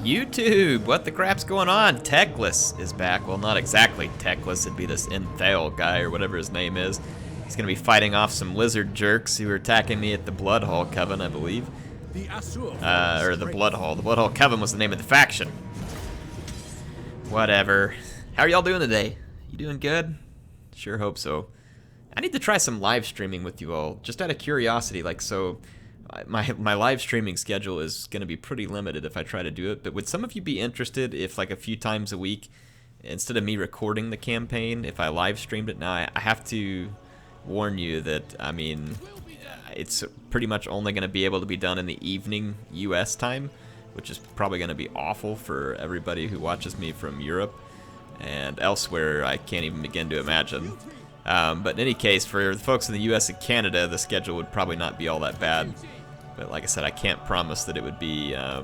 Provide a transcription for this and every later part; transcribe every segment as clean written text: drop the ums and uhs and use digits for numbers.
YouTube, what the crap's going on? Teclis is back. Well, not exactly Teclis. It'd be this Enthale guy or whatever his name is. He's going to be fighting off some lizard jerks who are attacking me at the Blood Hall Coven, I believe. Or the Blood Hall. The Blood Hall Coven was the name of the faction. Whatever. How are y'all doing today? You doing good? Sure hope so. I need to try some live streaming with you all, just out of curiosity. Like, so my live streaming schedule is going to be pretty limited if I try to do it, but would some of you be interested if, like, a few times a week, instead of me recording the campaign, if I live streamed it? Now, I have to warn you that, I mean, it's pretty much only going to be able to be done in the evening US time, which is probably going to be awful for everybody who watches me from Europe, and elsewhere I can't even begin to imagine. But in any case, for the folks in the US and Canada, the schedule would probably not be all that bad. But like I said, I can't promise that it would be a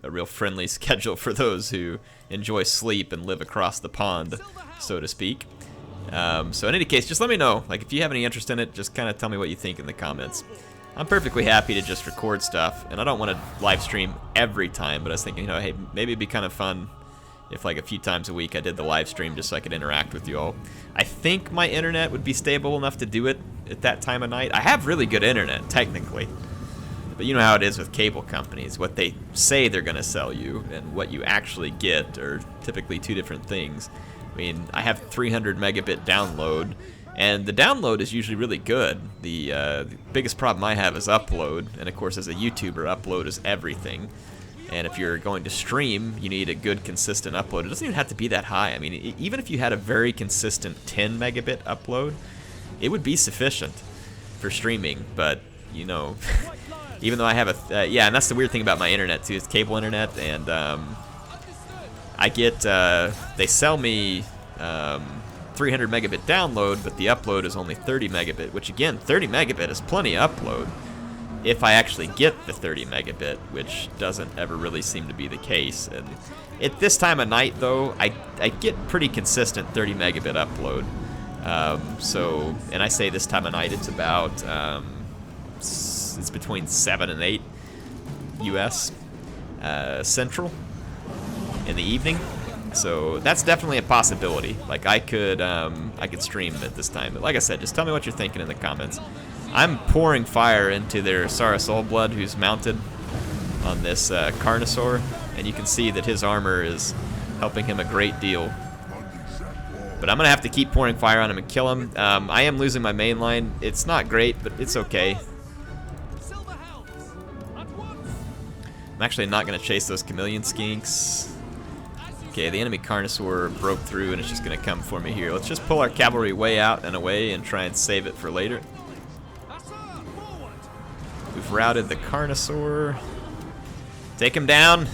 real friendly schedule for those who enjoy sleep and live across the pond, so to speak. So in any case, just let me know. Like, if you have any interest in it, just kind of tell me what you think in the comments. I'm perfectly happy to just record stuff, and I don't want to live stream every time, but I was thinking, you know, hey, maybe it'd be kind of fun if, like, a few times a week I did the live stream just so I could interact with you all. I think my internet would be stable enough to do it at that time of night. I have really good internet, technically. But you know how it is with cable companies. What they say they're going to sell you and what you actually get are typically two different things. I mean, I have 300 megabit download, and the download is usually really good. The biggest problem I have is upload, and of course as a YouTuber, upload is everything. And if you're going to stream, you need a good, consistent upload. It doesn't even have to be that high. I mean, even if you had a very consistent 10 megabit upload, it would be sufficient for streaming. But, you know, even though I have a... yeah, and that's the weird thing about my internet, too. It's cable internet, and I get... they sell me 300 megabit download, but the upload is only 30 megabit, which, again, 30 megabit is plenty of upload. If I actually get the 30 megabit, which doesn't ever really seem to be the case. And at this time of night, though, I get pretty consistent 30 megabit upload. So, and I say this time of night, it's about, it's between 7 and 8 US Central in the evening. So that's definitely a possibility. Like, I could stream at this time. But like I said, just tell me what you're thinking in the comments. I'm pouring fire into their Sara Soulblood, who's mounted on this Carnosaur, and you can see that his armor is helping him a great deal. But I'm going to have to keep pouring fire on him and kill him. I am losing my main line. It's not great, but it's okay. I'm actually not going to chase those chameleon skinks. Okay, the enemy Carnosaur broke through, and it's just going to come for me here. Let's just pull our cavalry way out and away and try and save it for later. We've routed the Carnosaur. Take him down.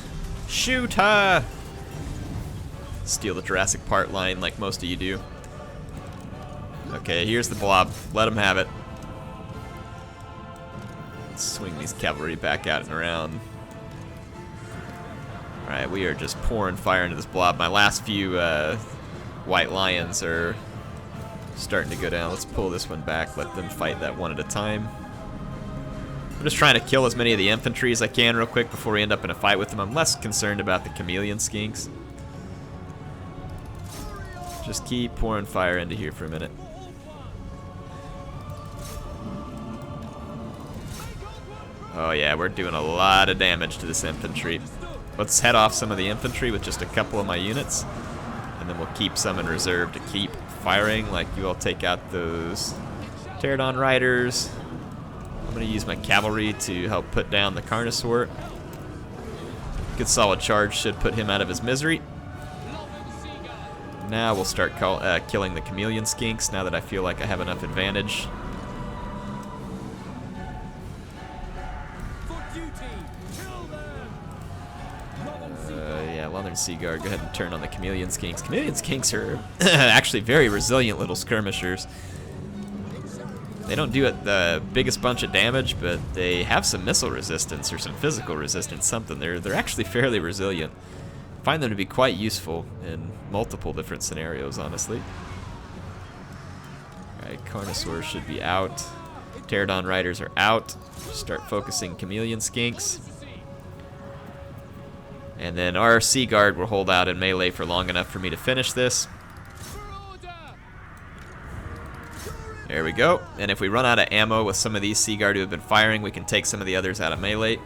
Shoot her. Steal the Jurassic Park line like most of you do. Okay, here's the blob. Let him have it. Let's swing these cavalry back out and around. Alright, we are just pouring fire into this blob. My last few white lions are starting to go down. Let's pull this one back. Let them fight that one at a time. I'm just trying to kill as many of the infantry as I can real quick before we end up in a fight with them. I'm less concerned about the chameleon skinks. Just keep pouring fire into here for a minute. Oh yeah, we're doing a lot of damage to this infantry. Let's head off some of the infantry with just a couple of my units, and then we'll keep some in reserve to keep firing. Like, you all take out those Pterodon riders. I'm going to use my cavalry to help put down the Carnosaur. Good solid charge should put him out of his misery. Now we'll start killing the chameleon skinks now that I feel like I have enough advantage. Yeah, Leathern Seaguard, go ahead and turn on the chameleon skinks. Chameleon skinks are actually very resilient little skirmishers. They don't do the biggest bunch of damage, but they have some missile resistance or some physical resistance, something. They're actually fairly resilient. I find them to be quite useful in multiple different scenarios, honestly. Alright, Carnosaurs should be out. Pterodon riders are out. Start focusing chameleon skinks. And then our Sea Guard will hold out in melee for long enough for me to finish this. There we go. And if we run out of ammo with some of these Sea Guard who have been firing, we can take some of the others out of melee.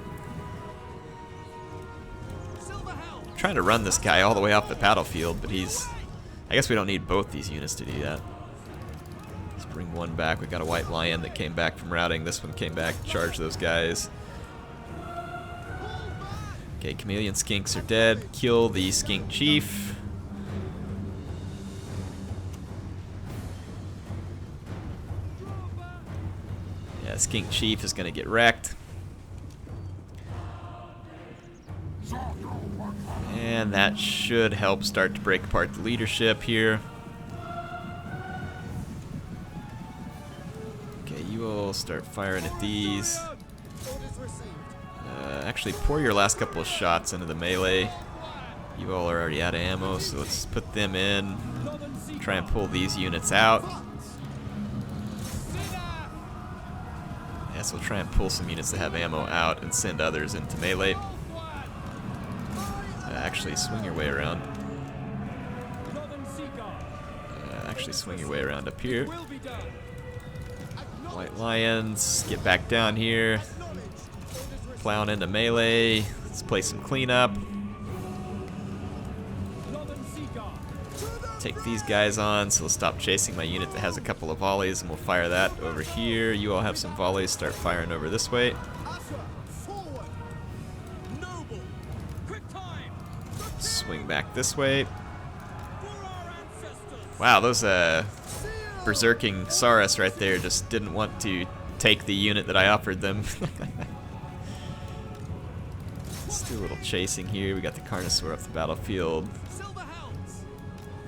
I'm trying to run this guy all the way off the battlefield, but he's... I guess we don't need both these units to do that. Let's bring one back. We got a White Lion that came back from routing. This one came back, charge those guys. Okay, Chameleon Skinks are dead. Kill the Skink Chief. Yeah, Skink Chief is gonna get wrecked. And that should help start to break apart the leadership here. Okay, you all start firing at these. Actually, pour your last couple of shots into the melee. You all are already out of ammo, so let's put them in. Try and pull these units out. Yeah, so we'll try and pull some units that have ammo out and send others into melee. Actually, swing your way around. Actually, swing your way around up here. White Lions, get back down here. Plowing into melee. Let's play some cleanup. Take these guys on, so we'll stop chasing my unit that has a couple of volleys, and we'll fire that over here. You all have some volleys, start firing over this way. Swing back this way. Wow, those berserking Saurus right there just didn't want to take the unit that I offered them. Let's do a little chasing here. We got the Carnosaur off the battlefield.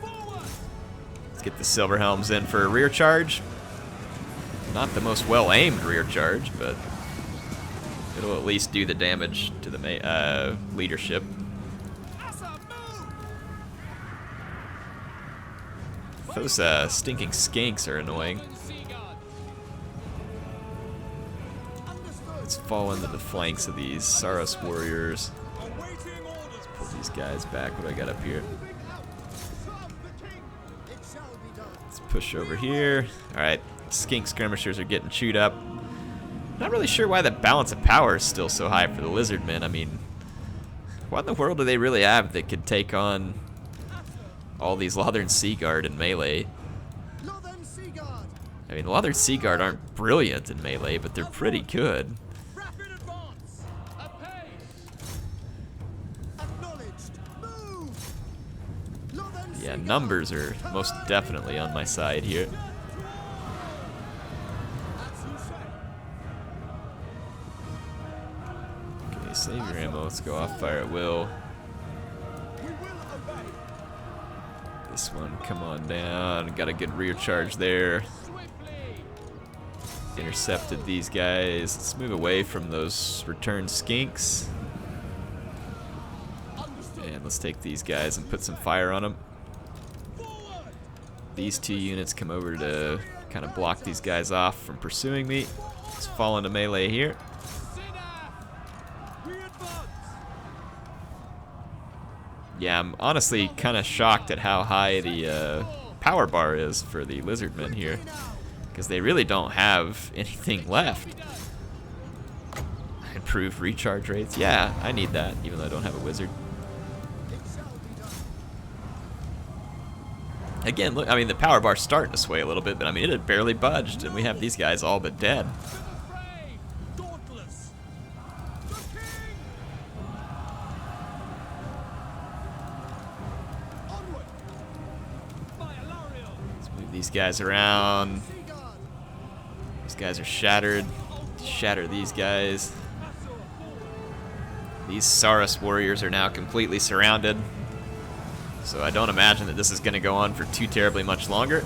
Let's get the Silver Helms in for a rear charge. Not the most well-aimed rear charge, but it'll at least do the damage to the leadership. Those stinking skinks are annoying. Let's fall into the flanks of these Saurus warriors. Let's pull these guys back. What do I got up here? Let's push over here. Alright, skink skirmishers are getting chewed up. Not really sure why the balance of power is still so high for the lizardmen. I mean, what in the world do they really have that could take on all these Lothern Sea Guard in melee? I mean, the Lothern Sea Guard aren't brilliant in melee, but they're pretty good. Yeah, numbers are most definitely on my side here. Okay, save your ammo. Let's go off fire at will. This one, come on down. Got a good rear charge there. Intercepted these guys. Let's move away from those returned skinks. And let's take these guys and put some fire on them. These two units come over to kind of block these guys off from pursuing me. Let's fall into melee here. Yeah, I'm honestly kind of shocked at how high the power bar is for the lizardmen here, because they really don't have anything left. Improved recharge rates. Yeah, I need that, even though I don't have a wizard. Again, look, I mean, the power bar's starting to sway a little bit, but I mean, it had barely budged, and we have these guys all but dead. These guys around. These guys are shattered. Shatter these guys. These Saurus warriors are now completely surrounded. So I don't imagine that this is going to go on for too terribly much longer.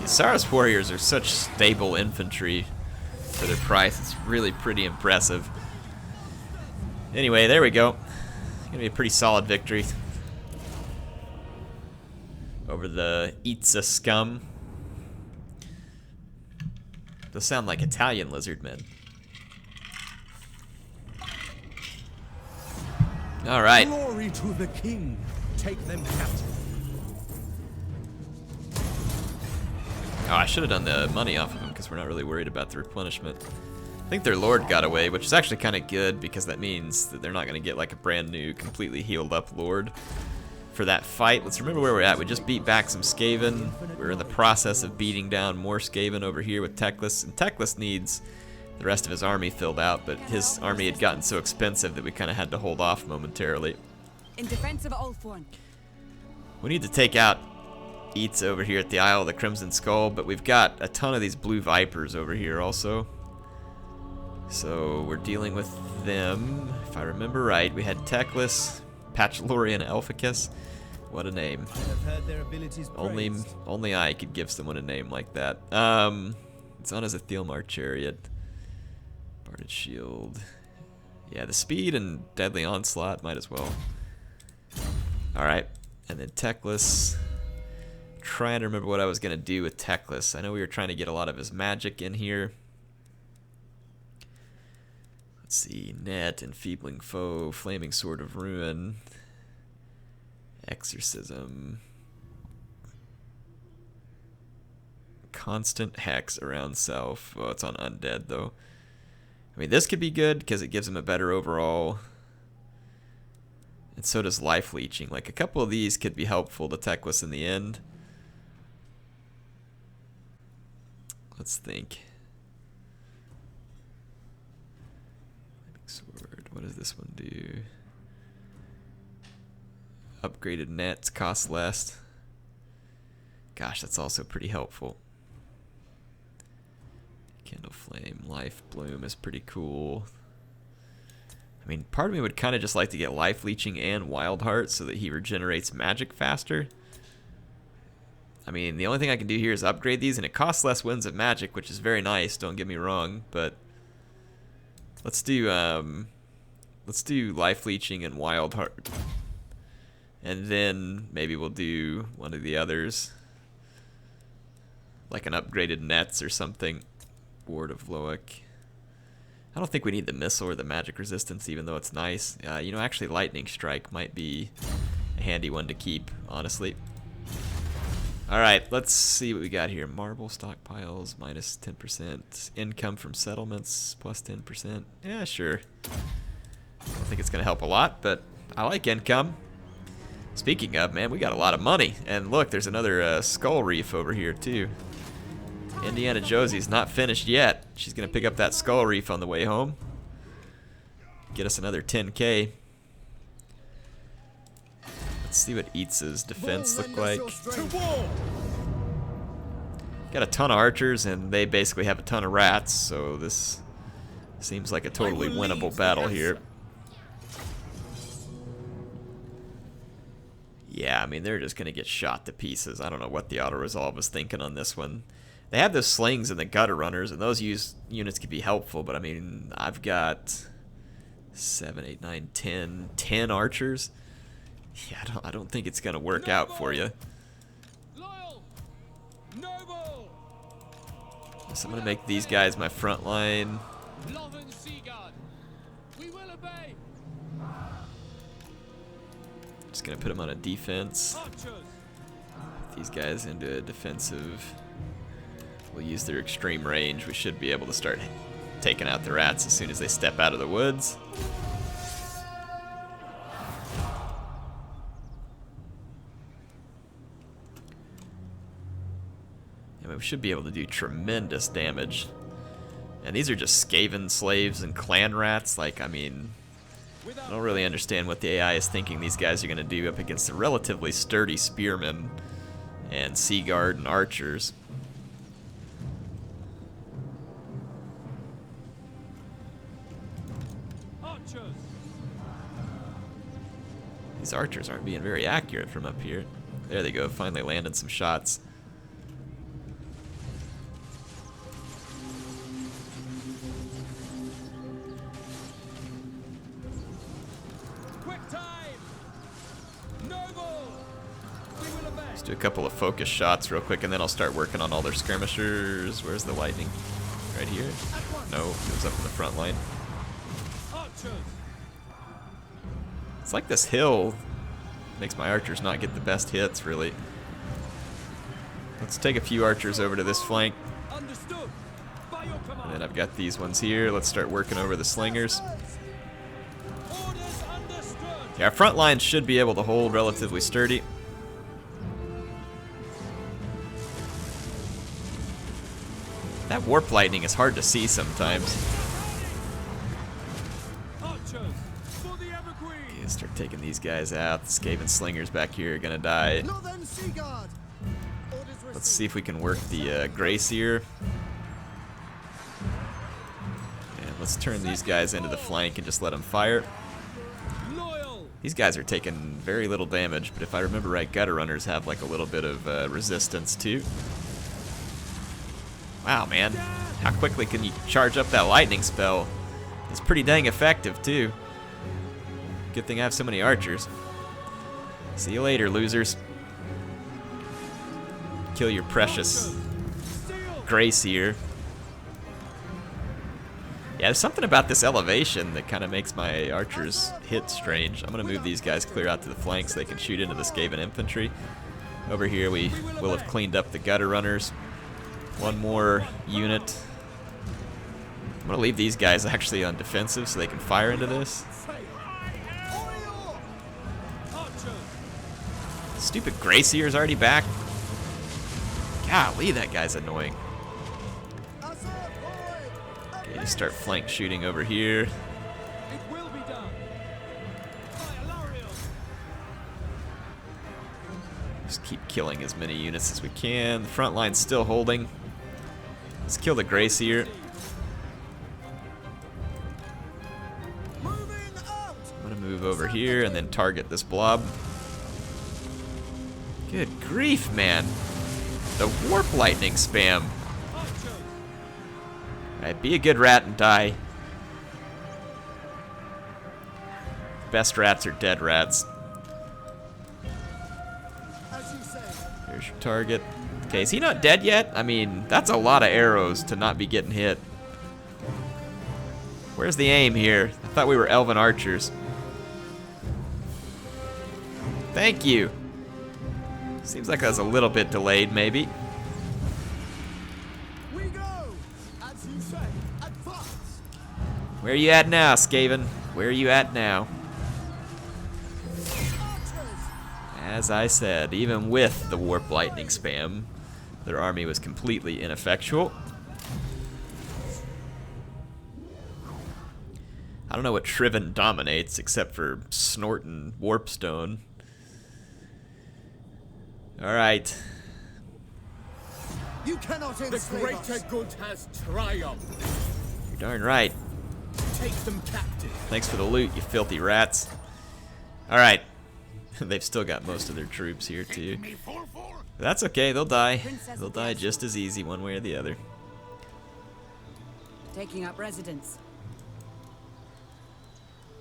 These Saurus warriors are such stable infantry for their price. It's really pretty impressive. Anyway, there we go. Gonna be a pretty solid victory over the Itza scum. Those sound like Italian lizardmen. All right. Glory to the king. Take them captive. Oh, I should have done the money off of them because we're not really worried about the replenishment. I think their lord got away, which is actually kind of good because that means that they're not going to get like a brand new, completely healed up lord for that fight. Let's remember where we're at. We just beat back some Skaven. We're in the process of beating down more Skaven over here with Teclis, and Teclis needs the rest of his army filled out, but his army had gotten so expensive that we kind of had to hold off momentarily. In defense of Ulthorn. We need to take out Eats over here at the Isle of the Crimson Skull, but we've got a ton of these blue vipers over here also. So we're dealing with them. If I remember right, we had Teclis, Patchalorian Elficus. What a name. Only I could give someone a name like that. It's on as a Thielmar chariot. Barded shield. Yeah, the speed and deadly onslaught might as well. Alright, and then Teclis. Trying to remember what I was going to do with Teclis. I know we were trying to get a lot of his magic in here. Let's see, Net, Enfeebling Foe, Flaming Sword of Ruin, Exorcism, Constant Hex around self. Oh, it's on Undead though. I mean, this could be good because it gives him a better overall. And so does Life Leeching. Like, a couple of these could be helpful to Teclis in the end. Let's think. Flaming Sword. What does this one do? Upgraded nets cost less. Gosh, that's also pretty helpful. Kindle Flame, Life Bloom is pretty cool. I mean, part of me would kind of just like to get Life Leeching and Wild Heart so that he regenerates magic faster. I mean, the only thing I can do here is upgrade these, and it costs less Winds of Magic, which is very nice, don't get me wrong, but let's do Life Leeching and Wild Heart. And then maybe we'll do one of the others, like an upgraded Nets or something. Ward of Loic. I don't think we need the missile or the magic resistance, even though it's nice. You know, actually Lightning Strike might be a handy one to keep, honestly. Alright, let's see what we got here. Marble stockpiles, minus 10%. Income from settlements, plus 10%. Yeah, sure. I don't think it's going to help a lot, but I like income. Speaking of, man, we got a lot of money. And look, there's another skull reef over here, too. Indiana Josie's not finished yet. She's going to pick up that skull reef on the way home. Get us another 10K. Let's see what Eats's defense look like. Got a ton of archers, and they basically have a ton of rats, so this seems like a totally winnable battle here. Yeah, I mean, they're just going to get shot to pieces. I don't know what the auto-resolve was thinking on this one. They have those slings and the gutter runners, and those units could be helpful, but I mean, I've got 7, 8, 9, 10 archers. Yeah, I don't think it's going to work out for you. So I'm going to make these guys my front line. Just going to put them on a defense. Put these guys into a defensive. We'll use their extreme range. We should be able to start taking out the rats as soon as they step out of the woods. And we should be able to do tremendous damage. And these are just Skaven slaves and clan rats. Like, I mean, I don't really understand what the AI is thinking these guys are going to do up against the relatively sturdy spearmen and sea guard and archers. These archers aren't being very accurate from up here. There they go, finally landed some shots. Let's do a couple of focus shots real quick, and then I'll start working on all their skirmishers. Where's the lightning? Right here? No, it was up in the front line. It's like this hill makes my archers not get the best hits, really. Let's take a few archers over to this flank. Understood. By your command. And then I've got these ones here. Let's start working over the slingers. Orders understood. Yeah, our front lines should be able to hold relatively sturdy. That warp lightning is hard to see sometimes. Archers for the Evergreen. Okay, start taking these guys out. The Skaven slingers back here are gonna die. Northern Sea Guard. Let's see if we can work the Grayseer. And let's turn these guys into the flank and just let them fire. Loyal. These guys are taking very little damage, but if I remember right, gutter runners have like a little bit of resistance too. Wow, man. How quickly can you charge up that lightning spell? It's pretty dang effective too. Good thing I have so many archers. See you later, losers. Kill your precious Grayseer. Yeah, there's something about this elevation that kind of makes my archers hit strange. I'm going to move these guys clear out to the flanks so they can shoot into the Skaven infantry. Over here we will have cleaned up the gutter runners. One more unit. I'm going to leave these guys actually on defensive so they can fire into this. Stupid Grayseer's already back. Golly, that guy's annoying. Okay, just start flank shooting over here. It will be done. Just keep killing as many units as we can. The front line's still holding. Let's kill the Grayseer. I'm gonna move over here and then target this blob. Good grief, man. The warp lightning spam. Alright, be a good rat and die. Best rats are dead rats. Here's your target. Okay, is he not dead yet? I mean, that's a lot of arrows to not be getting hit. Where's the aim here? I thought we were elven archers. Thank you. Seems like I was a little bit delayed, maybe. We go. As you say, advance. Where are you at now, Skaven? Where are you at now? As I said, even with the warp lightning spam, their army was completely ineffectual. I don't know what Shriven dominates except for snorting warpstone. Alright. You cannot The enslave greater us. good has triumphed. You're darn right. Take them captive. Thanks for the loot, you filthy rats. Alright. They've still got most of their troops here too. But that's okay, they'll die. They'll die just as easy one way or the other. Taking up residence.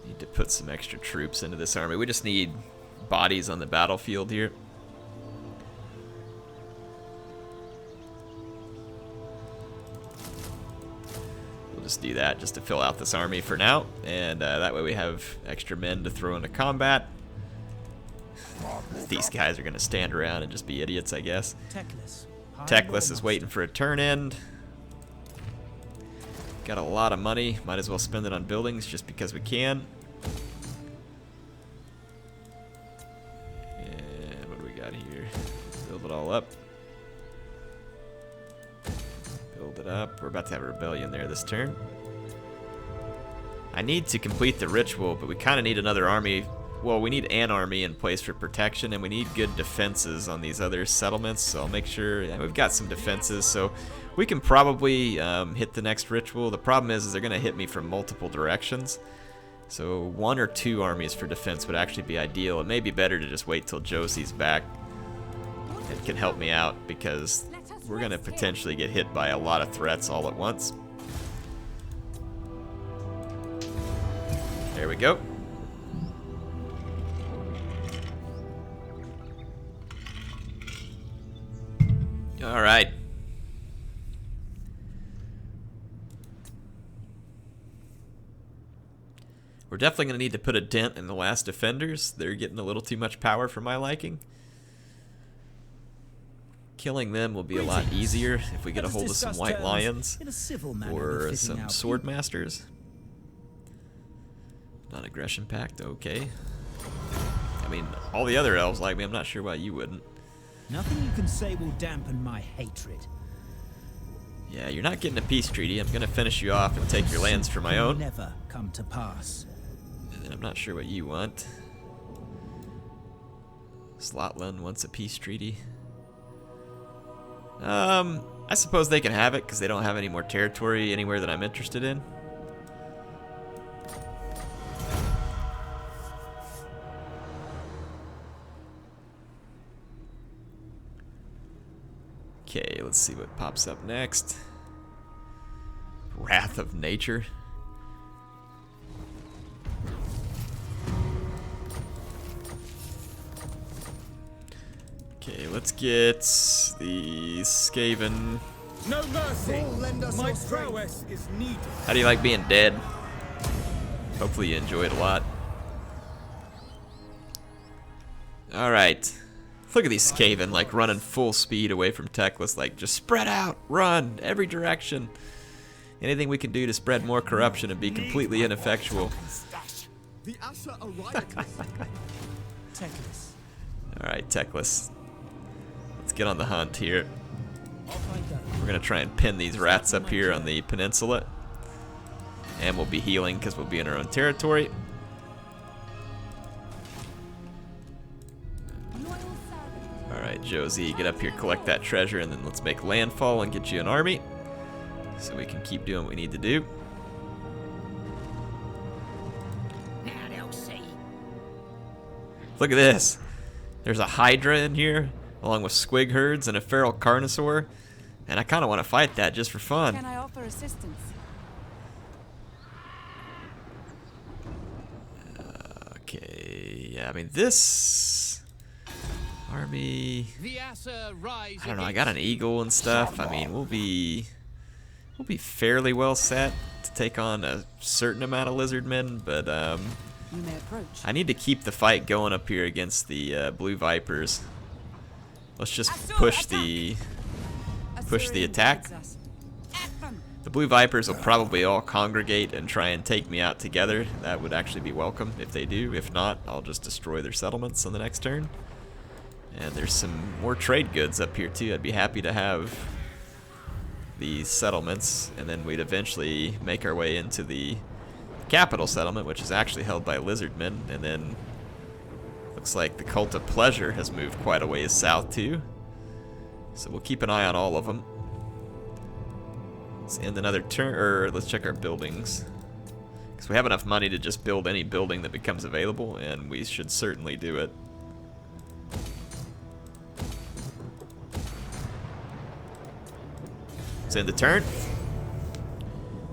Need to put some extra troops into this army. We just need bodies on the battlefield here. We'll just do that just to fill out this army for now. And that way we have extra men to throw into combat. These guys are going to stand around and just be idiots, I guess. Teclis. Teclis is waiting for a turn end. Got a lot of money. Might as well spend it on buildings just because we can. And what do we got here? Build it all up. Build it up. We're about to have a rebellion there this turn. I need to complete the ritual, but we kind of need another army. Well, we need an army in place for protection, and we need good defenses on these other settlements, so I'll make sure. Yeah, we've got some defenses, so we can probably hit the next ritual. The problem is they're going to hit me from multiple directions, so 1 or 2 armies for defense would actually be ideal. It may be better to just wait till Josie's back and can help me out, because we're going to potentially get hit by a lot of threats all at once. There we go. All right. We're definitely going to need to put a dent in the last defenders. They're getting a little too much power for my liking. Killing them will be a lot easier if we get a hold of some white lions or some sword masters. Non-aggression pact, okay. I mean, all the other elves like me. I'm not sure why you wouldn't. Nothing you can say will dampen my hatred. Yeah, you're not getting a peace treaty. I'm gonna finish you off and take your lands for my own. Never come to pass. And then I'm not sure what you want. Slotland wants a peace treaty. I suppose they can have it because they don't have any more territory anywhere that I'm interested in. Okay, let's see what pops up next. Wrath of Nature. Okay, let's get the Skaven. No mercy. All lend us My your strength. prowess is needed. How do you like being dead? Hopefully you enjoy it a lot. Alright. Look at these Skaven, like, running full speed away from Teclis. Like, just spread out, run, every direction. Anything we can do to spread more corruption and be completely ineffectual. The Asher are riotous. Teclis. Alright, Teclis. Let's get on the hunt here. Off I go. We're gonna try and pin these rats up here on the peninsula. And we'll be healing because we'll be in our own territory. Alright, Josie, get up here, collect that treasure, and then let's make landfall and get you an army. So we can keep doing what we need to do. Now they'll see. Look at this. There's a Hydra in here, along with squig herds and a feral carnosaur. And I kind of want to fight that just for fun. Can I offer assistance? Okay, yeah, I mean, this army, I don't know, I got an eagle and stuff. I mean, we'll be fairly well set to take on a certain amount of lizard men, but You may approach. I need to keep the fight going up here against the blue vipers. Let's just push the attack. The blue vipers will probably all congregate and try and take me out together. That would actually be welcome if they do. If not, I'll just destroy their settlements on the next turn. And there's some more trade goods up here too. I'd be happy to have these settlements, and then we'd eventually make our way into the capital settlement, which is actually held by lizardmen. And then looks like the Cult of Pleasure has moved quite a ways south too. So we'll keep an eye on all of them. Let's end another turn, or let's check our buildings. Because we have enough money to just build any building that becomes available, and we should certainly do it. Let's end the turn.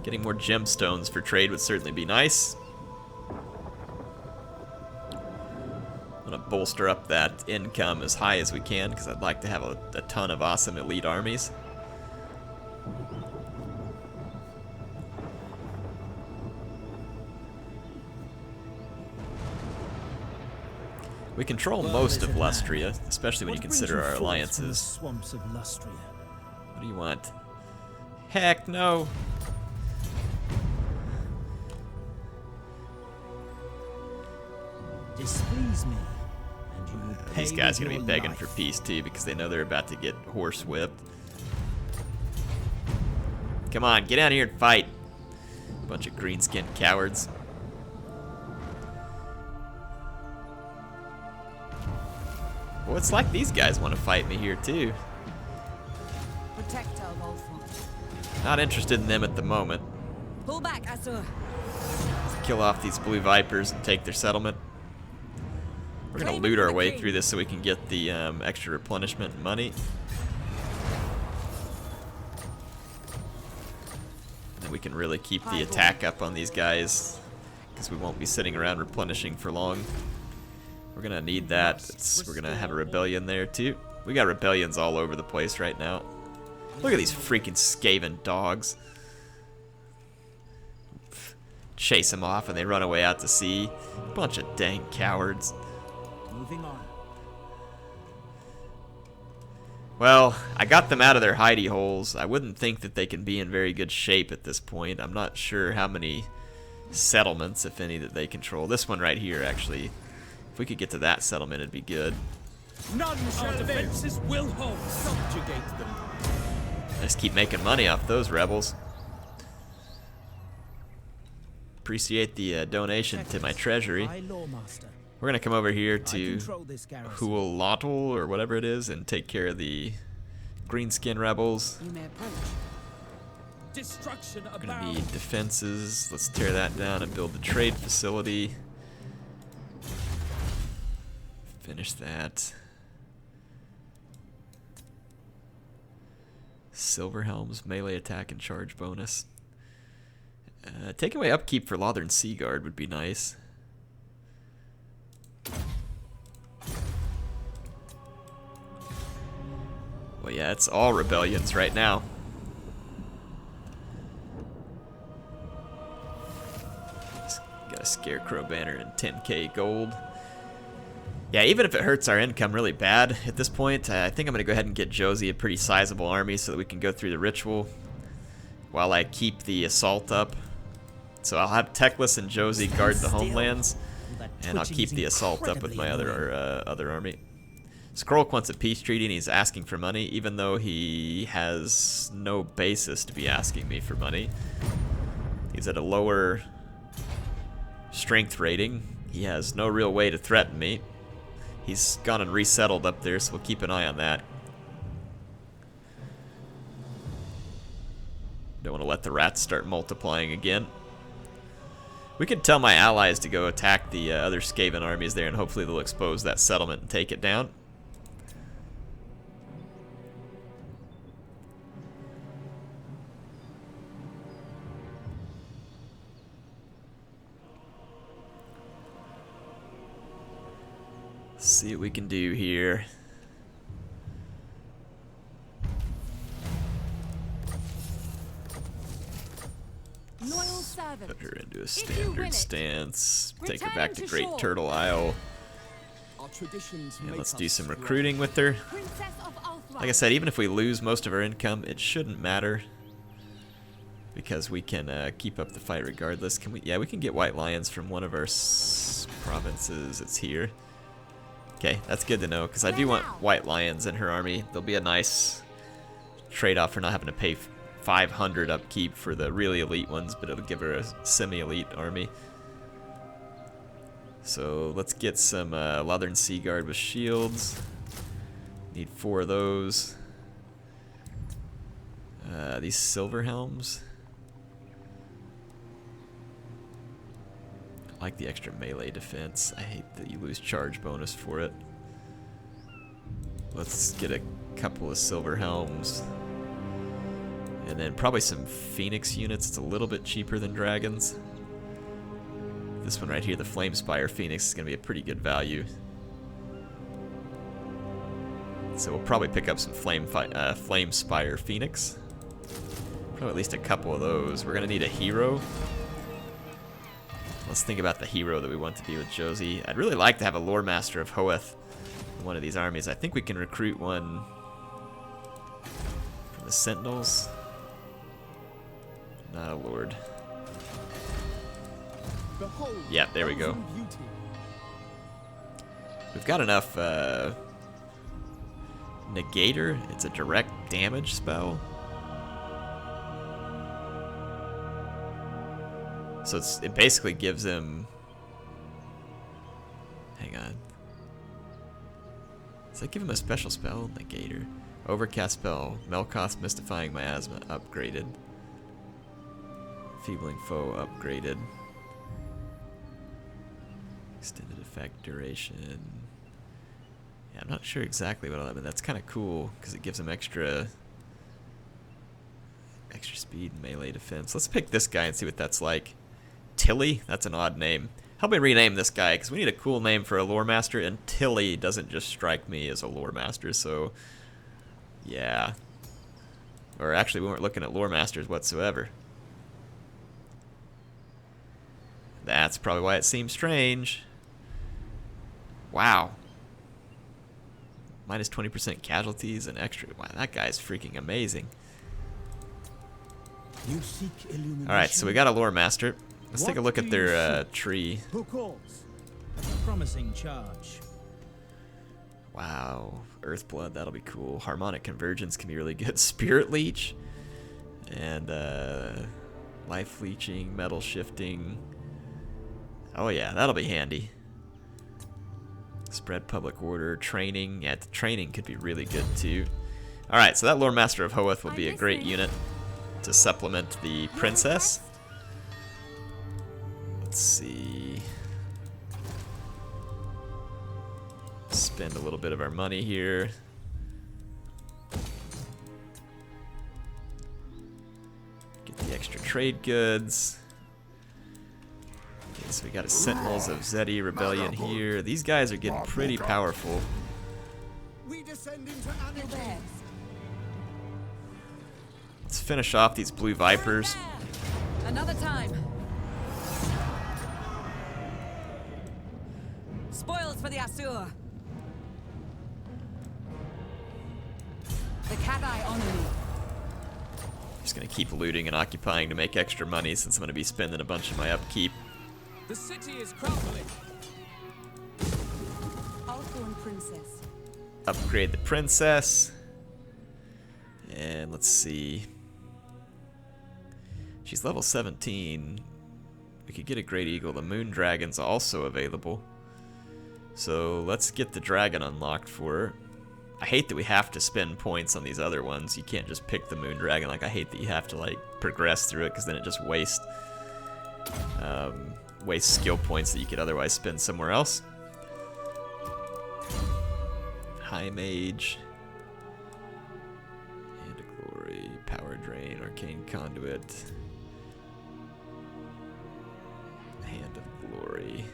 Getting more gemstones for trade would certainly be nice. I'm gonna bolster up that income as high as we can, because I'd like to have a ton of awesome elite armies. We control most of Lustria, especially when you consider our alliances. Swamps of Lustria. What do you want? Heck no! Displease me, and you will pay These guys are with gonna be your begging life. for peace too, because they know they're about to get horse whipped. Come on, get out here and fight. Bunch of green-skinned cowards. Well, it's like these guys want to fight me here too. Protect our Volfron. Not interested in them at the moment. Pull back, Asur. Let's kill off these blue vipers and take their settlement. We're gonna Claim loot it for our the way king. through this so we can get the extra replenishment and money. And then we can really keep the attack up on these guys, because we won't be sitting around replenishing for long. We're gonna need that. We're gonna have a rebellion there too. We got rebellions all over the place right now. Look at these freaking Skaven dogs. chase them off and they run away out to sea. Bunch of dang cowards. Moving on. Well, I got them out of their hidey holes. I wouldn't think that they can be in very good shape at this point. I'm not sure how many settlements, if any, that they control. This one right here, actually. If we could get to that settlement, it'd be good. None Our defenses will hold. subjugate them. Just keep making money off those rebels. Appreciate the donation to my treasury. High Lawmaster. We're gonna come over here I to control this garrison. Huolotl or whatever it is and take care of the greenskin rebels. You may approach. Destruction We're gonna abound. need defenses. Let's tear that down and build the trade facility. Finish that. Silver Helms, melee attack and charge bonus. Taking away upkeep for Lothern Sea Guard would be nice. Well, yeah, it's all rebellions right now. Just got a Scarecrow banner and 10k gold. Yeah, even if it hurts our income really bad at this point, I think I'm going to go ahead and get Josie a pretty sizable army so that we can go through the ritual while I keep the assault up. So I'll have Teclis and Josie guard the homelands, and I'll keep the assault up with my other army. Skrolk wants a peace treaty and he's asking for money, even though he has no basis to be asking me for money. He's at a lower strength rating. He has no real way to threaten me. He's gone and resettled up there, so we'll keep an eye on that. Don't want to let the rats start multiplying again. We could tell my allies to go attack the other Skaven armies there, and hopefully they'll expose that settlement and take it down. See what we can do here. Loyal servant. Put her into a If you standard win it, stance. Take her return back to to Great shore. Turtle Isle. Our traditions And make let's do us some strong. recruiting with her. Princess of Althra. Like I said, even if we lose most of our income, it shouldn't matter. Because we can keep up the fight regardless. Can we? Yeah, we can get White Lions from one of our provinces. It's here. Okay, that's good to know, because I do want White Lions in her army. There'll be a nice trade-off for not having to pay 500 upkeep for the really elite ones, but it'll give her a semi-elite army. So let's get some Lothern Sea Guard with shields. Need 4 of those. These Silver Helms. I like the extra melee defense. I hate that you lose charge bonus for it. Let's get a couple of Silver Helms. And then probably some Phoenix units. It's a little bit cheaper than Dragons. This one right here, the Flamespire Phoenix, is going to be a pretty good value. So we'll probably pick up some Flamespire Phoenix. Probably at least a couple of those. We're going to need a hero. Let's think about the hero that we want to be with Josie. I'd really like to have a Lore Master of Hoeth in one of these armies. I think we can recruit one from the Sentinels. Not a Lord. Behold, Yeah, there we go. elven beauty. We've got enough Negator. It's a direct damage spell. So it basically gives him... Hang on. Does that give him a special spell? Negator. Overcast spell. Melkoth Mystifying Miasma upgraded. Feebling Foe upgraded. Extended effect duration. Yeah, I'm not sure exactly what all that means. That's kind of cool because it gives him extra speed and melee defense. Let's pick this guy and see what that's like. Tilly? That's an odd name. Help me rename this guy, because we need a cool name for a lore master, and Tilly doesn't just strike me as a lore master, so yeah. Or actually, we weren't looking at lore masters whatsoever. That's probably why it seems strange. Wow. Minus 20% casualties and extra. Wow, that guy's freaking amazing. You seek illumination. Alright, so we got a lore master. Let's take a What look do at you their seek? tree. Who calls? A promising charge. Wow. Earthblood, that'll be cool. Harmonic convergence can be really good. Spirit leech. And life leeching, metal shifting. Oh yeah, that'll be handy. Spread public order, training. Yeah, the training could be really good too. Alright, so that Lore Master of Hoeth will be a great unit to supplement the princess. Let's see. Spend a little bit of our money here. Get the extra trade goods. Okay, so we got a Sentinels of Zeti Rebellion here. These guys are getting pretty powerful. We descend into anarchy. Let's finish off these Blue Vipers. Another time. Spoils for the Asur. The Cat-Eye honor me. Just gonna keep looting and occupying to make extra money since I'm gonna be spending a bunch of my upkeep. The city is crumbling. Althorn Princess. Upgrade the princess. And let's see. She's level 17. We could get a Great Eagle. The Moon Dragon's also available. So let's get the dragon unlocked for her. I hate that we have to spend points on these other ones. You can't just pick the Moon Dragon. Like, I hate that you have to, like, progress through it, because then it just wastes skill points that you could otherwise spend somewhere else. High Mage. Hand of Glory. Power Drain. Arcane Conduit. Hand of Glory.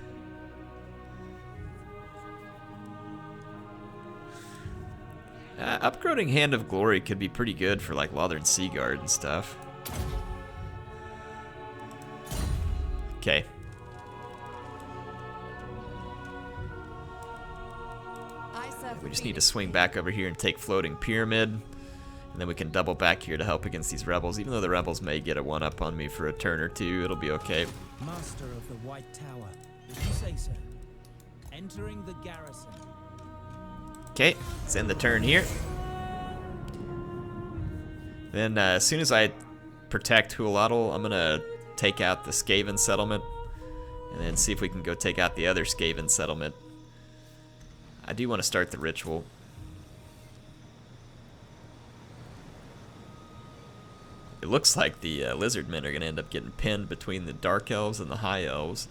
Upgrading Hand of Glory could be pretty good for like Lothern Seaguard and stuff. Okay. We just need to swing back over here and take Floating Pyramid. And then we can double back here to help against these rebels. Even though the rebels may get a one-up on me for a turn or two, it'll be okay. Master of the White Tower. Did you say so? Entering the garrison. Okay, let's end the turn here. Then as soon as I protect Hualatl, I'm going to take out the Skaven settlement. And then see if we can go take out the other Skaven settlement. I do want to start the ritual. It looks like the lizard men are going to end up getting pinned between the Dark Elves and the High Elves.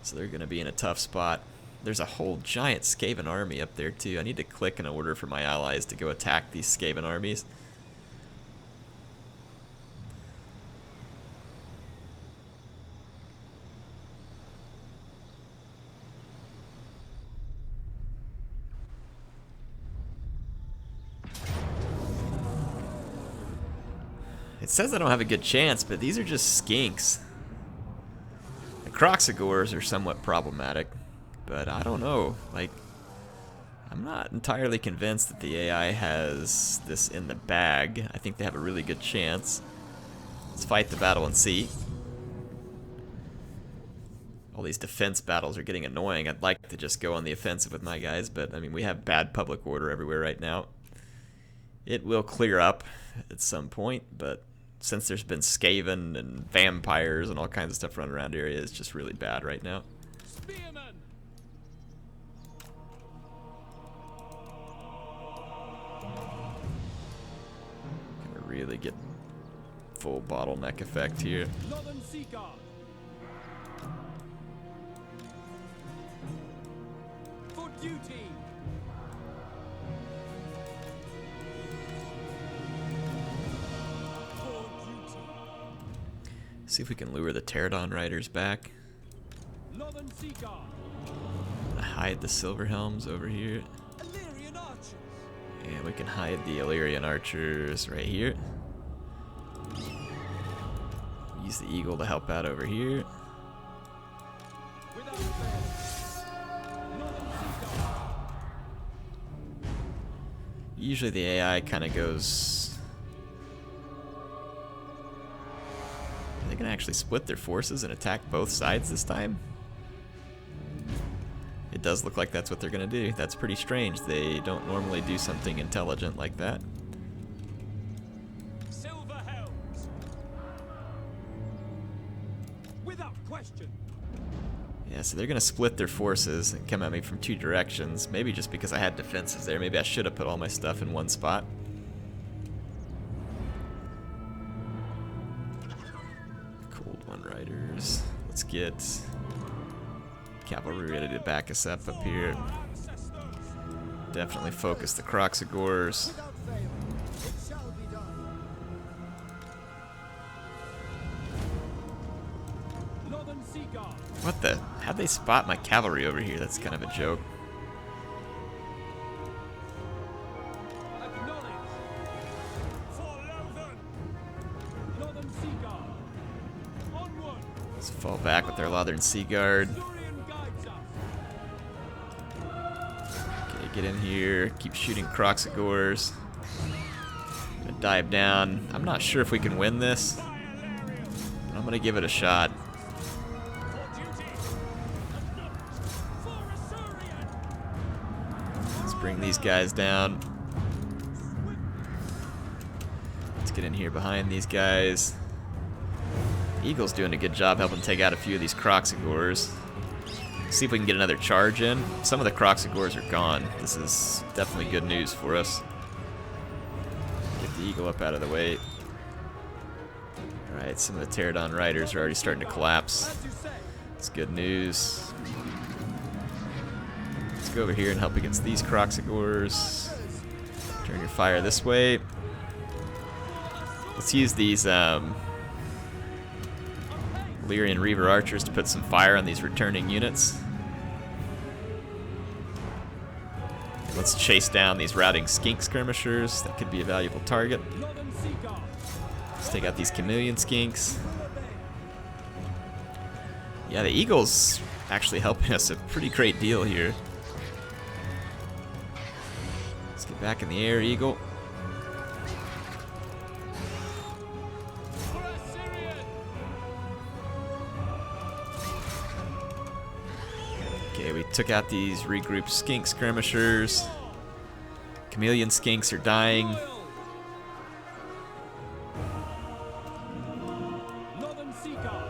So they're going to be in a tough spot. There's a whole giant Skaven army up there too. I need to click an order for my allies to go attack these Skaven armies. It says I don't have a good chance, but these are just skinks. The Croxagores are somewhat problematic, but I don't know. Like, I'm not entirely convinced that the AI has this in the bag. I think they have a really good chance. Let's fight the battle and see. All these defense battles are getting annoying. I'd like to just go on the offensive with my guys, but I mean, we have bad public order everywhere right now. It will clear up at some point, but since there's been Skaven and vampires and all kinds of stuff running around area, it's just really bad right now. Spearman! Gonna really get full bottleneck effect here. Lothern Seaguard! For duty! For duty! See if we can lure the Pterodon Riders back. Lothern Seaguard! Gonna hide the Silver Helms over here. Illyrian archers! And we can hide the Illyrian Archers right here. Use the Eagle to help out over here. Without fail. Northern Sea Guard. Usually the AI kind of goes... Are they going to actually split their forces and attack both sides this time? It does look like that's what they're going to do. That's pretty strange. They don't normally do something intelligent like that. Silver Helms. Without question. Yeah, so they're going to split their forces and come at me from two directions. Maybe just because I had defenses there. Maybe I should have put all my stuff in one spot. Cold One Riders. Let's get cavalry ready to back us up here. Definitely focus the Croxagores. Without fail, it shall be done. Northern Sea Guard. What the? How'd they spot my cavalry over here? That's kind of a joke. Acknowledge. For Lothen. Northern Sea Guard. Onward. Let's fall back with our Lothern Sea Guard. Durian guides us. Okay, get in here. Keep shooting Croxagores. Gonna dive down. I'm not sure if we can win this, but I'm gonna give it a shot. For duty. For Assyrian. Let's bring these guys down. Let's get in here behind these guys. Eagle's doing a good job helping take out a few of these Croxagores. See if we can get another charge in. Some of the Croxagores are gone. This is definitely good news for us. Get the Eagle up out of the way. Alright, some of the Pterodon Riders are already starting to collapse. As you say. It's good news. Let's go over here and help against these Croxagores. Turn your fire this way. Let's use these Lyrian Reaver Archers to put some fire on these returning units. Let's chase down these routing Skink Skirmishers. That could be a valuable target. Northern Sea Guard. Let's take out these Chameleon Skinks. Yeah, the Eagle's actually helping us a pretty great deal here. Let's get back in the air, Eagle. For Assyrian. Okay, we took out these regrouped Skink Skirmishers. Chameleon Skinks are dying. Northern Sea Guard.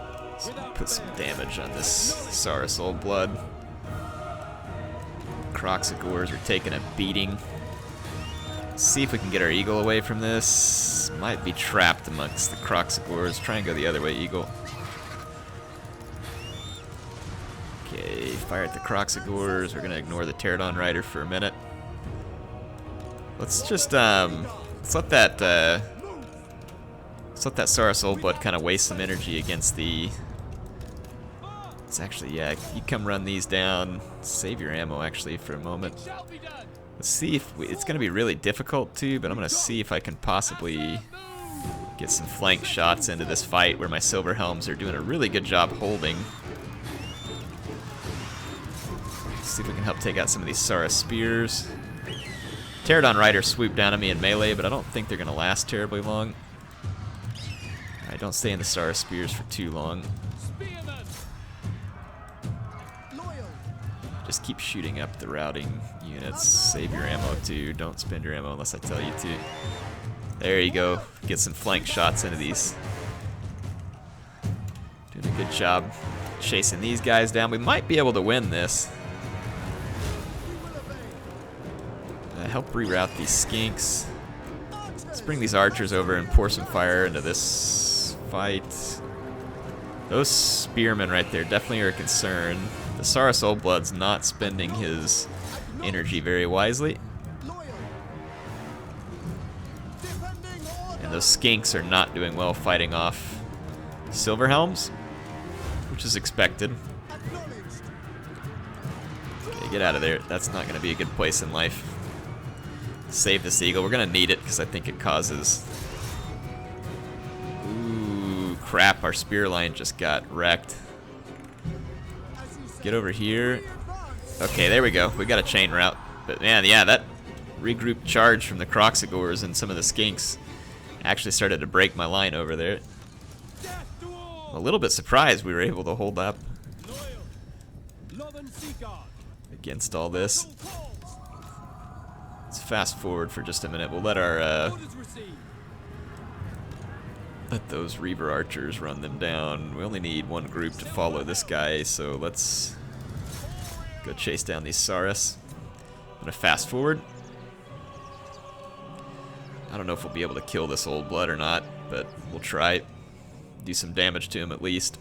Without Put some fail. damage on this Saurus Old Blood. Croxagores are taking a beating. Let's see if we can get our Eagle away from this. Might be trapped amongst the Croxagores. Try and go the other way, Eagle. Okay, fire at the Croxagores. We're gonna ignore the Pterodon Rider for a minute. Let's just let's let that Saurus Old Blood kind of waste some energy against the. It's actually, yeah, you come run these down. Save your ammo actually for a moment. Shall be done. Let's see if it's gonna be really difficult too, but I'm gonna see if I can possibly get some flank shots into this fight where my Silver Helms are doing a really good job holding. See if we can help take out some of these Saurus Spears. Pterodon Rider swooped down on me in melee, but I don't think they're gonna last terribly long. Alright, don't stay in the Saurus Spears for too long. Spearmen. Loyal. Just keep shooting up the routing units. Save your ammo too. Don't spend your ammo unless I tell you to. There you go. Get some flank shots into these. Doing a good job chasing these guys down. We might be able to win this. Help reroute these Skinks. Let's bring these archers over and pour some fire into this fight. Those spearmen right there definitely are a concern. The Saurus Old Blood's not spending his energy very wisely. Loyal. Defending order. And those Skinks are not doing well fighting off Silver Helms, which is expected. Acknowledged. Okay, get out of there. That's not going to be a good place in life. Save this Eagle. We're going to need it because I think it causes... Ooh, crap. Our spear line just got wrecked. As you Get over here. Okay, there we go. We got a chain route. But man, yeah, that regrouped charge from the Croxagores and some of the Skinks actually started to break my line over there. I'm a little bit surprised we were able to hold up against all this. Let's fast forward for just a minute. We'll let our let those Reaver archers run them down. We only need one group to follow this guy, so let's go chase down these Saurus. I'm gonna fast forward. I don't know if we'll be able to kill this old blood or not, but we'll try. Do some damage to him at least.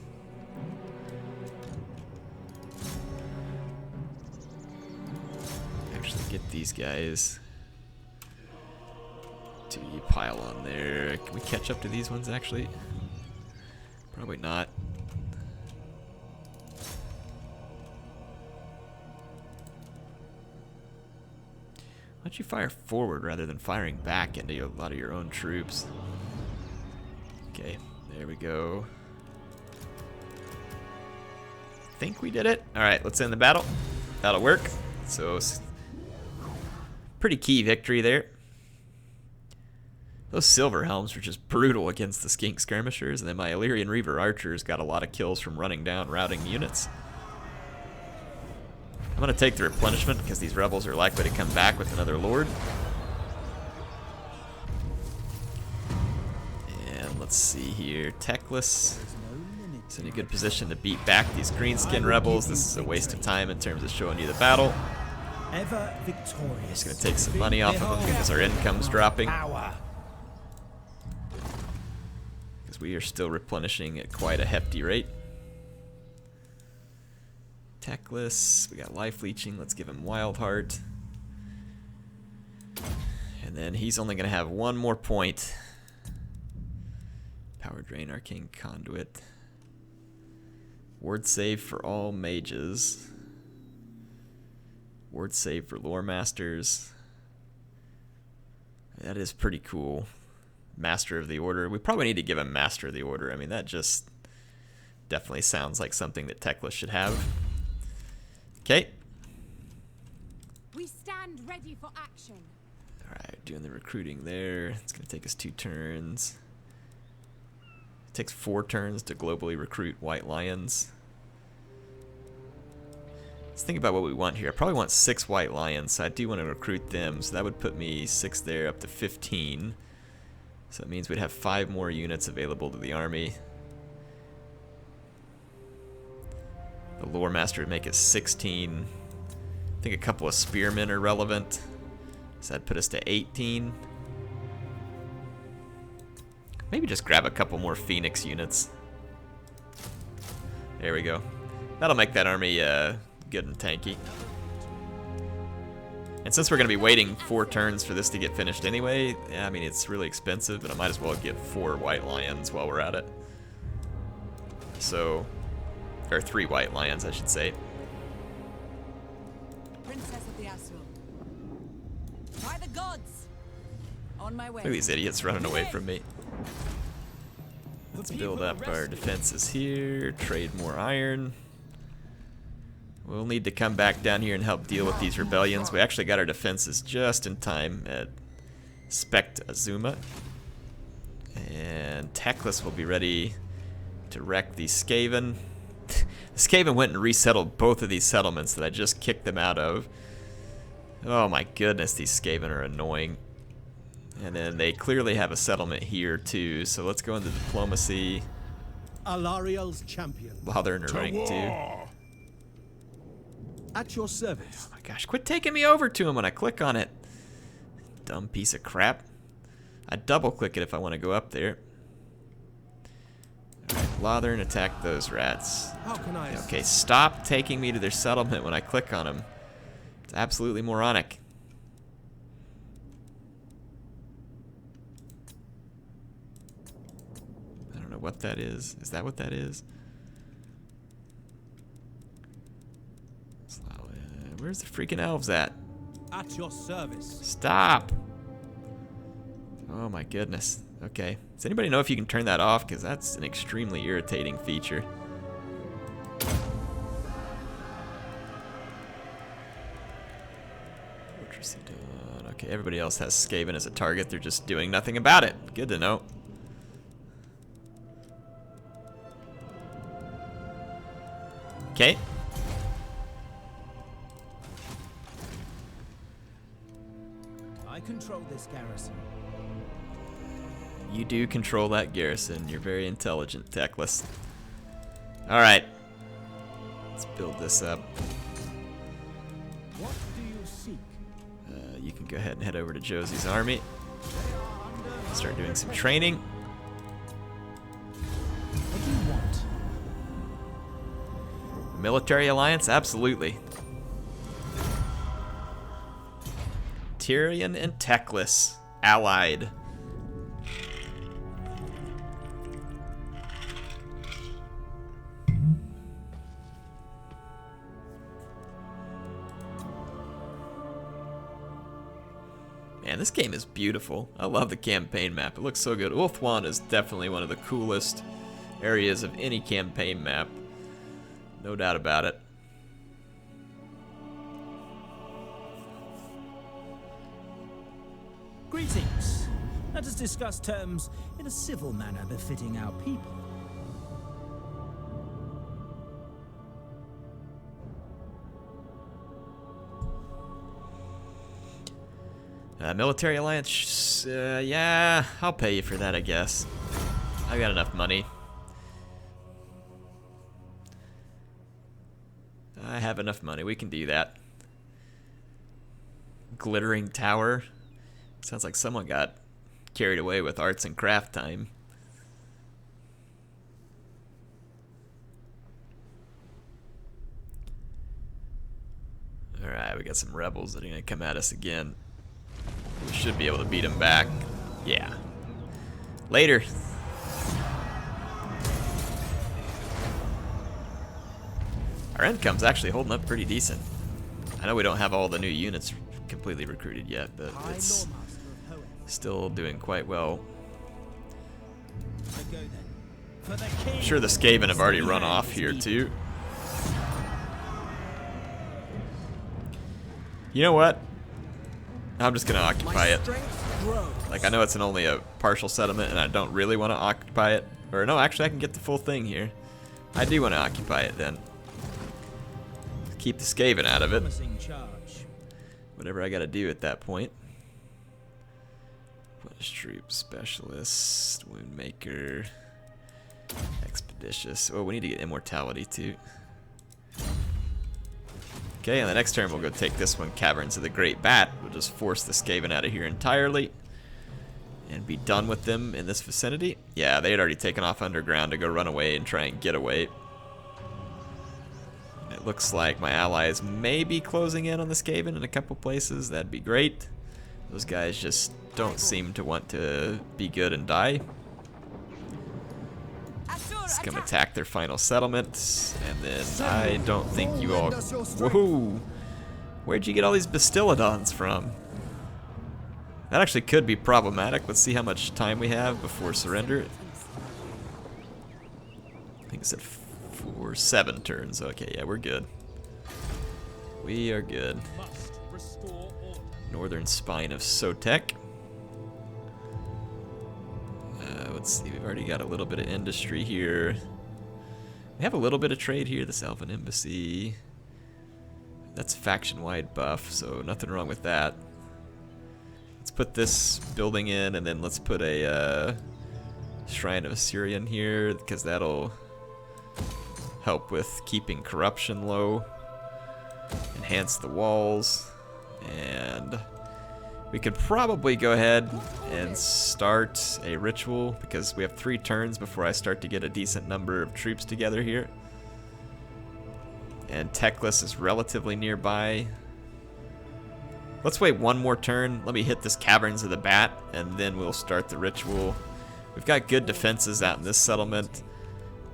Actually get these guys to pile on there. Can we catch up to these ones actually? Probably not. Why don't you fire forward rather than firing back into a lot of your own troops? Okay, there we go. Think we did it. Alright, let's end the battle. That'll work. So, pretty key victory there. Those silver helms were just brutal against the skink skirmishers, and then my Illyrian Reaver archers got a lot of kills from running down routing units. I'm going to take the replenishment because these rebels are likely to come back with another lord. And let's see here. Teclis is in a good position to beat back these greenskin rebels. This is a waste of time in terms of showing you the battle. Ever victorious. Just going to take some money off of them because our income's dropping. Because we are still replenishing at quite a hefty rate. Teclis, we got life leeching, let's give him Wild Heart. And then he's only going to have one more point. Power Drain, Arcane Conduit. Ward Save for all mages. Ward Save for Lore Masters. That is pretty cool. Master of the Order. We probably need to give him Master of the Order. I mean, that just definitely sounds like something that Teclis should have. Okay. We stand ready for action. Alright, doing the recruiting there. It's going to take us 2 turns. It takes 4 turns to globally recruit White Lions. Let's think about what we want here. I probably want 6 White Lions, so I do want to recruit them. So that would put me 6 there up to 15. So that means we'd have 5 more units available to the army. The Lore Master would make it 16. I think a couple of Spearmen are relevant. So that'd put us to 18. Maybe just grab a couple more Phoenix units. There we go. That'll make that army good and tanky. And since we're going to be waiting 4 turns for this to get finished anyway, yeah, I mean, it's really expensive, but I might as well get 4 White Lions while we're at it. So... or 3 White Lions, I should say. Princess of the Asur. By the gods! On my way. Look at these idiots running away from me. Let's build up our defenses here, trade more iron. We'll need to come back down here and help deal with these rebellions. We actually got our defenses just in time at Spect Azuma. And Teclis will be ready to wreck the Skaven. The Skaven went and resettled both of these settlements that I just kicked them out of. Oh my goodness, these Skaven are annoying. And then they clearly have a settlement here too, so let's go into diplomacy. Alariel's champion. While they're in a rank too. At your service. Oh my gosh, quit taking me over to him when I click on it. Dumb piece of crap. I double click it if I want to go up there. Alright, lather and attack those rats. How can I Okay, stop taking me to their settlement when I click on them. It's absolutely moronic. I don't know what that is. Is that what that is? Where's the freaking elves at? At your service. Stop! Oh my goodness. Okay. Does anybody know if you can turn that off? Because that's an extremely irritating feature. Okay, everybody else has Skaven as a target. They're just doing nothing about it. Good to know. Okay. I control this garrison. You do control that garrison. You're very intelligent, Teclis. Alright. Let's build this up. What do you seek? You can go ahead and head over to Josie's army. Start doing some training. What do you want? Military alliance? Absolutely. Tyrion and Teclis. Allied. Man, this game is beautiful. I love the campaign map. It looks so good. Ulthuan is definitely one of the coolest areas of any campaign map. No doubt about it. Greetings. Let us discuss terms in a civil manner befitting our people. Military alliance, yeah, I'll pay you for that, I guess. I got enough money. I have enough money, we can do that. Glittering tower. Sounds like someone got carried away with arts and craft time. Alright, we got some rebels that are gonna come at us again. We should be able to beat him back. Yeah. Later. Our income's actually holding up pretty decent. I know we don't have all the new units completely recruited yet, but it's still doing quite well. I'm sure the Skaven have already run off here too. You know what? I'm just gonna occupy it. Like, I know it's only a partial settlement and I don't really want to occupy it. Or no, actually I can get the full thing here. I do want to occupy it then. Keep the Skaven out of it. Whatever I gotta do at that point. Push troop specialist, woundmaker, expeditious. Oh, we need to get immortality too. Okay, and the next turn we'll go take this one, Caverns of the Great Bat. We'll just force the Skaven out of here entirely and be done with them in this vicinity. Yeah, they had already taken off underground to go run away and try and get away. It looks like my allies may be closing in on the Skaven in a couple places. That'd be great. Those guys just don't seem to want to be good and die. Let's come attack their final settlement, and then I don't think you all... Woohoo! Where'd you get all these Bastiladons from? That actually could be problematic. Let's see how much time we have before surrender. I think it said 7 turns. Okay, yeah, we're good. We are good. Northern Spine of Sotek. Let's see, we've already got a little bit of industry here. We have a little bit of trade here, this Elven Embassy. That's faction-wide buff, so nothing wrong with that. Let's put this building in, and then let's put a Shrine of Assyrian here, because that'll help with keeping corruption low. Enhance the walls, and we could probably go ahead and start a ritual because we have 3 turns before I start to get a decent number of troops together here. And Teclis is relatively nearby. Let's wait one more turn. Let me hit this Caverns of the Bat, and then we'll start the ritual. We've got good defenses out in this settlement.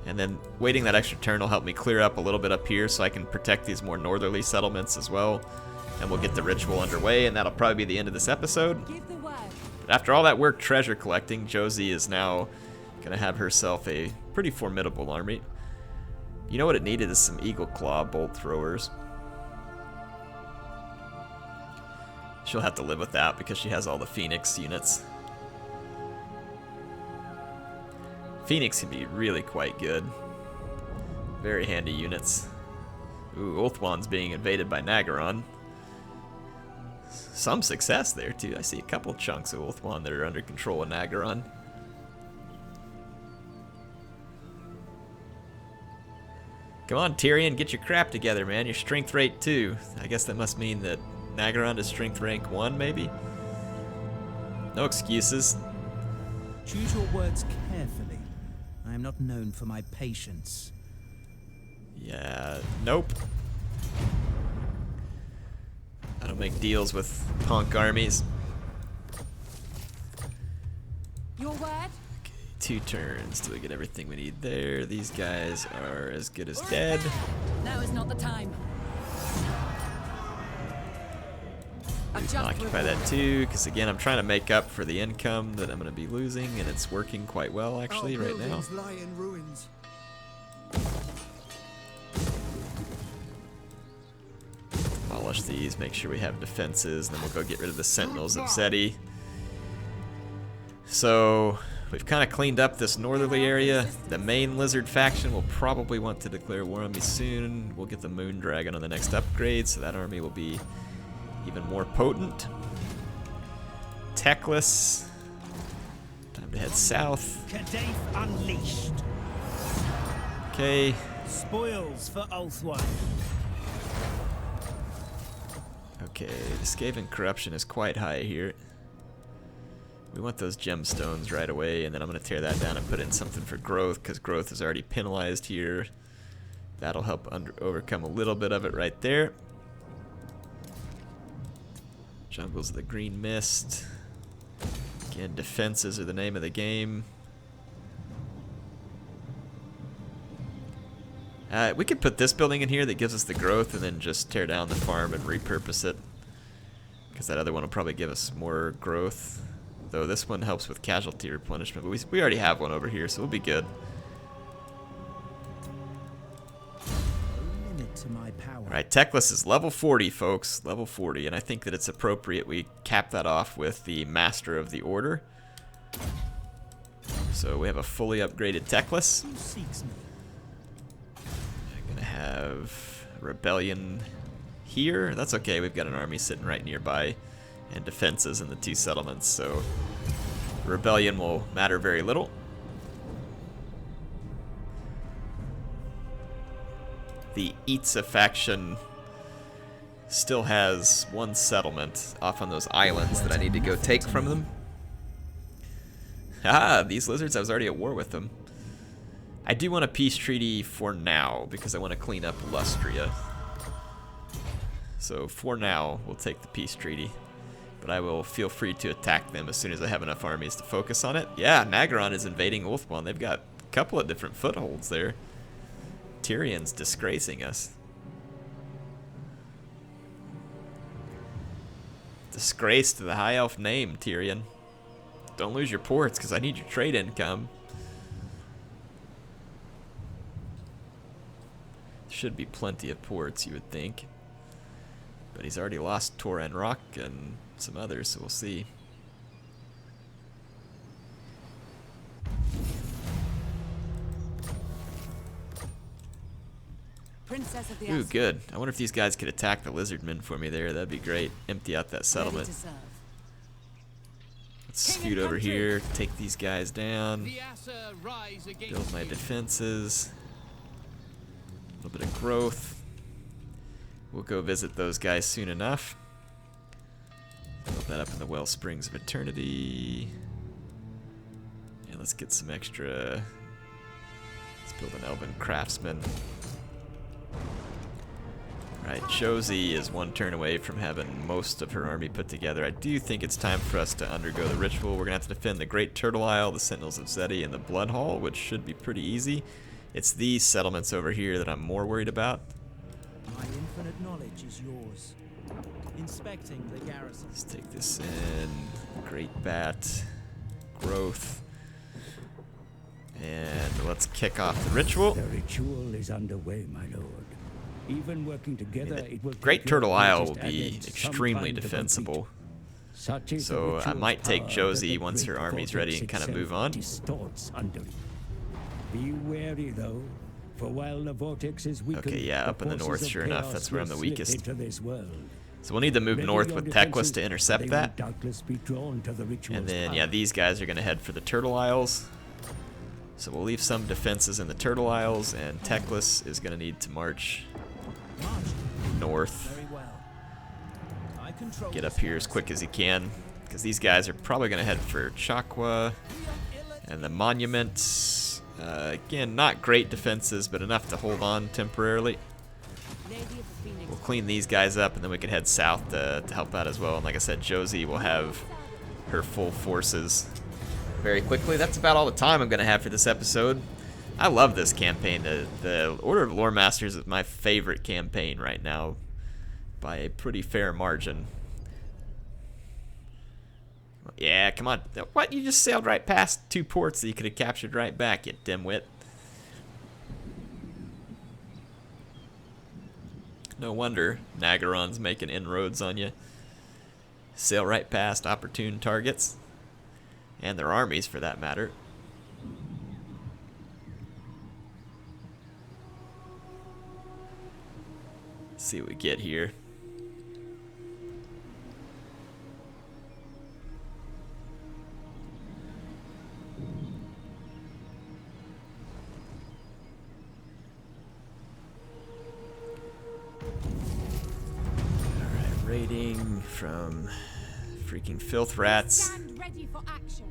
And then waiting that extra turn will help me clear up a little bit up here so I can protect these more northerly settlements as well. And we'll get the ritual underway, and that'll probably be the end of this episode. But after all that work treasure collecting, Josie is now going to have herself a pretty formidable army. You know what it needed is some Eagle Claw bolt throwers. She'll have to live with that because she has all the Phoenix units. Phoenix can be really quite good. Very handy units. Ooh, Ulthuan's being invaded by Nagaron. Some success there, too. I see a couple chunks of Ulthuan that are under control of Nagaron. Come on, Tyrion, get your crap together, man. Your strength rate 2. I guess that must mean that Nagaron is strength rank 1, maybe? No excuses. Choose your words carefully. I am not known for my patience. Yeah, nope. I don't make deals with punk armies. Your word? Okay, 2 turns till we get everything we need there. These guys are as good as dead. Now is not the time. Occupy that too, because again, I'm trying to make up for the income that I'm going to be losing, and it's working quite well actually right now. Lie in ruins. Demolish these, make sure we have defenses, and then we'll go get rid of the Sentinels of Zeti. So we've kind of cleaned up this northerly area. The main lizard faction will probably want to declare war on me soon. We'll get the Moon Dragon on the next upgrade, so that army will be even more potent. Teclis. Time to head south. Kadef unleashed. Okay. Spoils for Ulthuan. Okay, the Skaven corruption is quite high here. We want those gemstones right away, and then I'm going to tear that down and put in something for growth, because growth is already penalized here. That'll help overcome a little bit of it right there. Jungles of the Green Mist. Again, defenses are the name of the game. We could put this building in here that gives us the growth and then just tear down the farm and repurpose it. Because that other one will probably give us more growth. Though this one helps with casualty replenishment. But we already have one over here, so we'll be good. Limit to my power. Alright, Teclis is level 40, folks. Level 40. And I think that it's appropriate we cap that off with the Master of the Order. So we have a fully upgraded Teclis. Who seeks me? I'm gonna have Rebellion here. That's okay, we've got an army sitting right nearby. And defenses in the 2 settlements, so Rebellion will matter very little. The Itza faction still has 1 settlement off on those islands that I need to go take from them. Ah, these lizards, I was already at war with them. I do want a peace treaty for now, because I want to clean up Lustria. So for now, we'll take the peace treaty. But I will feel free to attack them as soon as I have enough armies to focus on it. Yeah, Nagaron is invading Ulthuan. They've got a couple of different footholds there. Tyrion's disgracing us. Disgrace to the High Elf name, Tyrion. Don't lose your ports, because I need your trade income. Should be plenty of ports, you would think. But he's already lost Toran Rock and some others, so we'll see. Princess of the Ooh, Aspen. good. I wonder if these guys could attack the lizardmen for me there. That'd be great. Empty out that Ready settlement. to serve. Let's King scoot and over country. here, take these guys down, The Asa rise against build my you. defenses. A little bit of growth. We'll go visit those guys soon enough. Build that up in the Well Springs of Eternity. Yeah, let's get some extra. Let's build an Elven Craftsman. Alright, Josie is 1 turn away from having most of her army put together. I do think it's time for us to undergo the ritual. We're going to have to defend the Great Turtle Isle, the Sentinels of Zeti, and the Blood Hall, which should be pretty easy. It's these settlements over here that I'm more worried about. My infinite knowledge is yours. Inspecting the garrison. Let's take this in. Great Bat. Growth. And let's kick off the ritual. The ritual is underway, my lord. Even working together, it will Great take your Turtle Isle will greatest be adepts some extremely time to defensible. complete. Such is the So I ritual's might take power Josie that the once her great army's ready vortex and kind of itself move on. distorts under it. Be wary though, for while the vortex is weakened, Okay, yeah, up in the forces north, of sure enough, chaos that's where I'm will the slip weakest. into this world. So we'll need to move Ready north your with defenses, Teclis to or intercept they that. will doubtless be drawn to the ritual's And then, yeah, power. these guys are going to head for the Turtle Isles. So we'll leave some defenses in the Turtle Isles, and Teclis is going to need to march north. Very well. I control Get up this here as quick as he can, because these guys are probably going to head for Chakwa and the Monument. Again, not great defenses, but enough to hold on temporarily. Lady of the Phoenix. We'll clean these guys up, and then we can head south to help out as well. And like I said, Josie will have her full forces very quickly. That's about all the time I'm going to have for this episode. I love this campaign. The Order of Lore Masters is my favorite campaign right now by a pretty fair margin. Yeah, come on. What? You just sailed right past 2 ports that you could have captured right back, you dimwit. No wonder Nagaron's making inroads on you. Sail right past opportune targets. And their armies, for that matter. Let's see what we get here. Alright, raiding from freaking filth rats. Stand ready for action.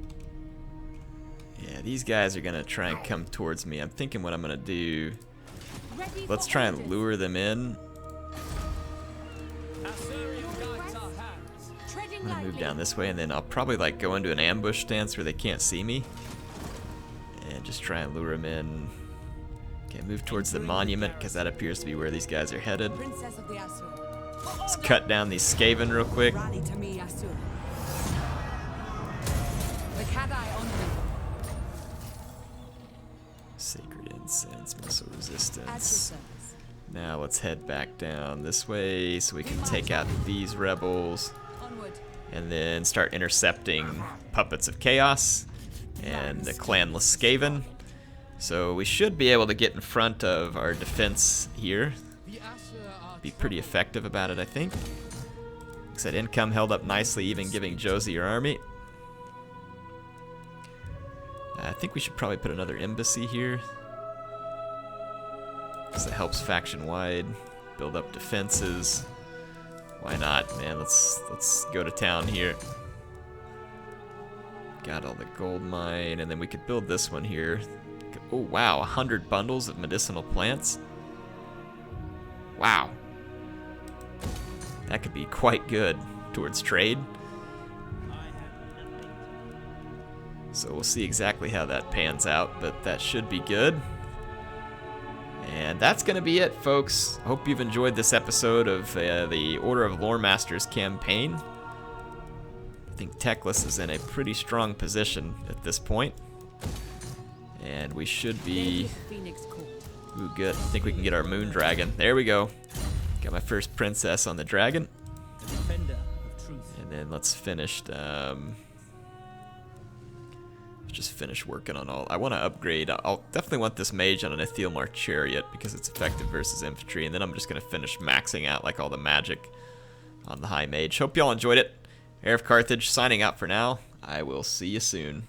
Yeah, these guys are gonna try and come towards me. I'm thinking what I'm gonna do. Ready Let's for try and orders. lure them in. Assyrian guides our hands. Treading I'm gonna move lightly. down this way, and then I'll probably like go into an ambush stance where they can't see me, and just try and lure them in. Okay, move towards the monument because that appears to be where these guys are headed. Princess of the Asur. Let's cut down these Skaven real quick. Rally to me, Asur. The Kadai on me. Sacred incense, missile At your resistance. service. Now let's head back down this way so we can take out these rebels. Onward. And then start intercepting Puppets of Chaos and the clanless Skaven. So we should be able to get in front of our defense here. The Asur are Be pretty effective about it, I think. Like I said, income held up nicely, even giving Josie her army. I think we should probably put another embassy here, because it helps faction-wide, build up defenses. Why not, man? Let's go to town here. Got all the gold mine, and then we could build this one here. Oh wow, 100 bundles of medicinal plants. Wow. That could be quite good towards trade. So we'll see exactly how that pans out, but that should be good. And that's going to be it, folks. Hope you've enjoyed this episode of the Order of Lore Masters campaign. I think Teclis is in a pretty strong position at this point. And we should Lady be... of the Phoenix Court. Ooh, good. I think we can get our moon dragon. There we go. Got my first princess on the dragon. The defender of truth. And then let's finish... just finish working on all. I want to upgrade. I'll definitely want this mage on an Ethielmar chariot because it's effective versus infantry, and then I'm just going to finish maxing out like all the magic on the high mage. Hope y'all enjoyed it. HeirofCarthage signing out for now. I will see you soon.